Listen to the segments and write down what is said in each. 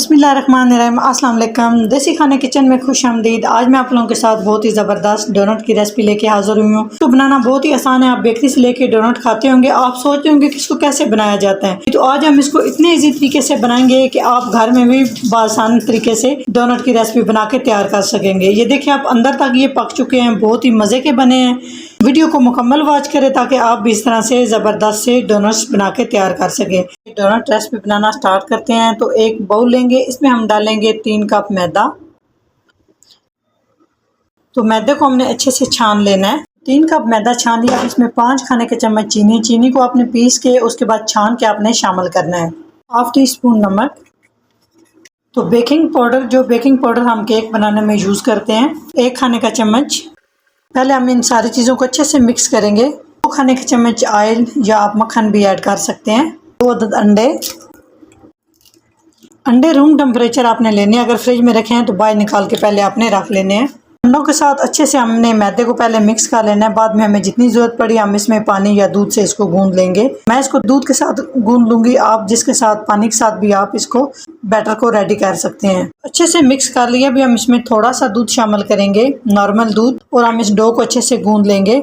बिस्मिल्लाहिर्रहमानिर्रहीम। अस्सलाम वालेकुम। देसी खाने किचन में खुश आमदीद। आज मैं आप लोगों के साथ बहुत ही ज़बरदस्त डोनट की रेसिपी लेके हाजिर हुई हूँ। तो बनाना बहुत ही आसान है। आप बेकरी से लेके डोनट खाते होंगे, आप सोचते होंगे कि इसको कैसे बनाया जाता है। तो आज हम इसको इतने ईजी तरीके से बनाएंगे कि आप घर में भी आसान तरीके से डोनट की रेसिपी बना के तैयार कर सकेंगे। ये देखिए, आप अंदर तक ये पक चुके हैं, बहुत ही मज़े के बने हैं। वीडियो को मुकम्मल वॉच करें ताकि आप भी इस तरह से ज़बरदस्त से डोनट्स बना के तैयार कर सकें। डोनट रेसिपी बनाना स्टार्ट करते हैं। तो एक बाउल लेंगे, इसमें हम डालेंगे 3 कप मैदा। तो मैदे को हमने अच्छे से छान लेना है। 3 कप मैदा छान लिया। इसमें 5 खाने के चम्मच चीनी को आपने पीस के उसके बाद छान के आपने शामिल करना है। हाफ टी स्पून नमक। तो बेकिंग पाउडर हम केक बनाने में यूज़ करते हैं, 1 खाने का चम्मच। पहले हम इन सारी चीज़ों को अच्छे से मिक्स करेंगे। 2 खाने के चम्मच ऑयल या आप मक्खन भी ऐड कर सकते हैं। 2 अदद अंडे रूम टेम्परेचर आपने लेने हैं। अगर फ्रिज में रखे हैं तो बाहर निकाल के पहले आपने रख लेने हैं। अंडों के साथ अच्छे से हमने मैदे को पहले मिक्स कर लेना है। बाद में हमें जितनी ज़रूरत पड़ी हम इसमें पानी या दूध से इसको गूंद लेंगे। मैं इसको दूध के साथ गूंद लूँगी, आप जिसके साथ पानी के साथ भी आप इसको बैटर को रेडी कर सकते हैं। अच्छे से मिक्स कर लिया। अभी हम इसमें थोड़ा सा दूध शामिल करेंगे, नॉर्मल दूध, और हम इस डो को अच्छे से गूंद लेंगे।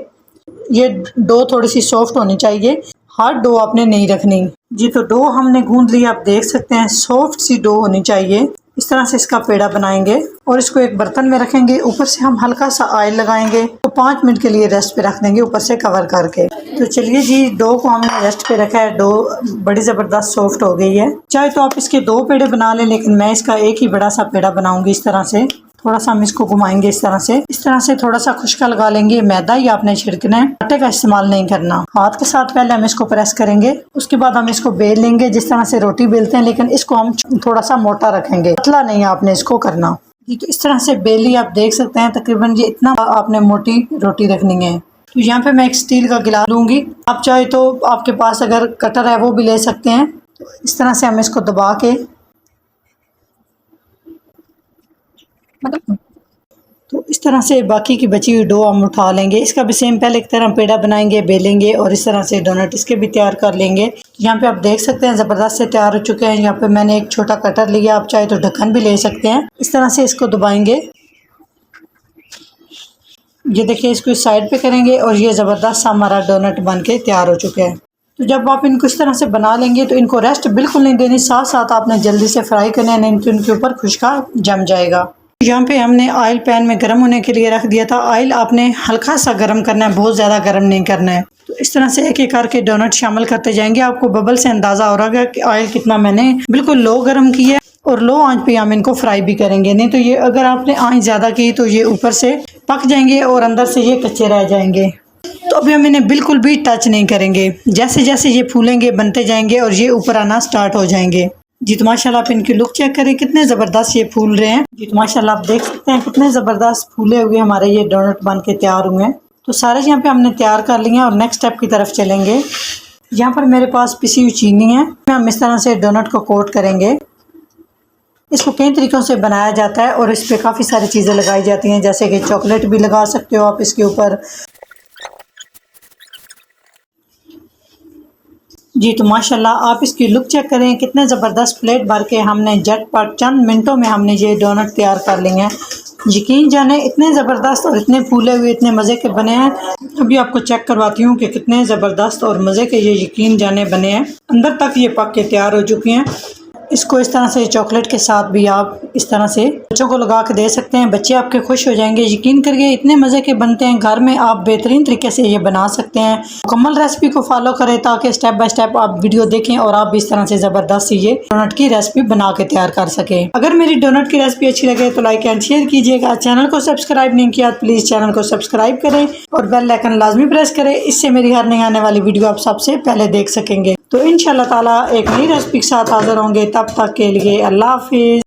ये डो थोड़ी सी सॉफ्ट होनी चाहिए, हार्ड डो आपने नहीं रखनी जी। तो डो हमने गूंद लिया, आप देख सकते हैं सॉफ्ट सी डो होनी चाहिए। इस तरह से इसका पेड़ा बनाएंगे और इसको एक बर्तन में रखेंगे। ऊपर से हम हल्का सा ऑयल लगाएंगे। तो 5 मिनट के लिए रेस्ट पे रख देंगे ऊपर से कवर करके। तो चलिए जी, डो को हमने रेस्ट पे रखा है। डो बड़ी ज़बरदस्त सॉफ्ट हो गई है। चाहे तो आप इसके 2 पेड़े बना लें, लेकिन मैं इसका एक ही बड़ा सा पेड़ा बनाऊंगी। इस तरह से थोड़ा सा हम इसको घुमाएंगे। इस तरह से थोड़ा सा खुश्का लगा लेंगे। मैदा ही आपने छिड़कना है, आटे का इस्तेमाल नहीं करना। हाथ के साथ पहले हम इसको प्रेस करेंगे, उसके बाद हम इसको बेल लेंगे जिस तरह से रोटी बेलते हैं, लेकिन इसको हम थोड़ा सा मोटा रखेंगे, पतला नहीं आपने इसको करना जी। तो इस तरह से बेली आप देख सकते हैं, तकरीबन ये इतना आपने मोटी रोटी रखनी है। तो यहाँ पे मैं एक स्टील का गिलास लूँगी। आप चाहे तो आपके पास अगर कटर है वो भी ले सकते हैं। तो इस तरह से हम इसको दबा के तो इस तरह से बाकी की बची हुई डो हम उठा लेंगे। इसका भी सेम पहले की तरह पेड़ा बनाएंगे, बेलेंगे और इस तरह से डोनट इसके भी तैयार कर लेंगे। यहाँ पे आप देख सकते हैं ज़बरदस्त से तैयार हो चुके हैं। यहाँ पे मैंने एक छोटा कटर लिया, आप चाहे तो ढक्कन भी ले सकते हैं। इस तरह से इसको दबाएंगे। ये देखिए, इसको इस साइड पे करेंगे और ये ज़बरदस्त सा हमारा डोनट बन के तैयार हो चुके हैं। तो जब आप इनको इस तरह से बना लेंगे तो इनको रेस्ट बिल्कुल नहीं देनी, साथ साथ आपने जल्दी से फ्राई करना है, नहीं तो इनके ऊपर खुश्का जम जाएगा। यहाँ पे हमने ऑयल पैन में गर्म होने के लिए रख दिया था। ऑयल आपने हल्का सा गर्म करना है, बहुत ज़्यादा गर्म नहीं करना है। तो इस तरह से एक एक करके डोनट शामिल करते जाएंगे। आपको बबल से अंदाज़ा हो रहा है कि ऑयल कितना मैंने बिल्कुल लो गर्म किया है, और लो आंच पे हम इनको फ्राई भी करेंगे। नहीं तो ये अगर आपने आंच ज़्यादा की तो ये ऊपर से पक जाएंगे और अंदर से ये कच्चे रह जाएंगे। तो अभी हम इन्हें बिल्कुल भी टच नहीं करेंगे। जैसे जैसे ये फूलेंगे, बनते जाएंगे और ये ऊपर आना स्टार्ट हो जाएंगे जी। तो माशाल्लाह आप इनकी लुक चेक करें, कितने ज़बरदस्त ये फूल रहे हैं जी। तो माशाल्लाह आप देख सकते हैं कितने ज़बरदस्त फूले हुए हमारे ये डोनट बन के तैयार हुए हैं। तो सारे यहाँ पे हमने तैयार कर लिए हैं और नेक्स्ट स्टेप की तरफ चलेंगे। यहाँ पर मेरे पास पिसी हुई चीनी है। हम इस तरह से डोनट को कोट करेंगे। इसको कई तरीक़ों से बनाया जाता है और इस पर काफ़ी सारी चीज़ें लगाई जाती हैं, जैसे कि चॉकलेट भी लगा सकते हो आप इसके ऊपर जी। तो माशाल्लाह आप इसकी लुक चेक करें, कितने ज़बरदस्त प्लेट भर के हमने झटपट चंद मिनटों में हमने ये डोनट तैयार कर लिए हैं। यकीन जाने इतने ज़बरदस्त और इतने फूले हुए, इतने मज़े के बने हैं। अभी आपको चेक करवाती हूँ कि कितने ज़बरदस्त और मज़े के ये यकीन जाने बने हैं। अंदर तक ये पक के तैयार हो चुके हैं। इसको इस तरह से चॉकलेट के साथ भी आप इस तरह से बच्चों को लगा के दे सकते हैं। बच्चे आपके खुश हो जाएंगे। यकीन करिए इतने मज़े के बनते हैं। घर में आप बेहतरीन तरीके से ये बना सकते हैं। मुकम्मल रेसिपी को फॉलो करें ताकि स्टेप बाय स्टेप आप वीडियो देखें और आप भी इस तरह से ज़बरदस्त ये डोनट की रेसिपी बना के तैयार कर सकें। अगर मेरी डोनट की रेसिपी अच्छी लगे तो लाइक एंड शेयर कीजिएगा। चैनल को सब्सक्राइब नहीं किया तो प्लीज़ चैनल को सब्सक्राइब करें और बेल आइकन लाजमी प्रेस करें। इससे मेरी हर नई आने वाली वीडियो आप सबसे पहले देख सकेंगे। तो इंशाल्लाह ताला एक नई रेसिपी के साथ हाज़िर होंगे। तब तक के लिए अल्लाह हाफिज़।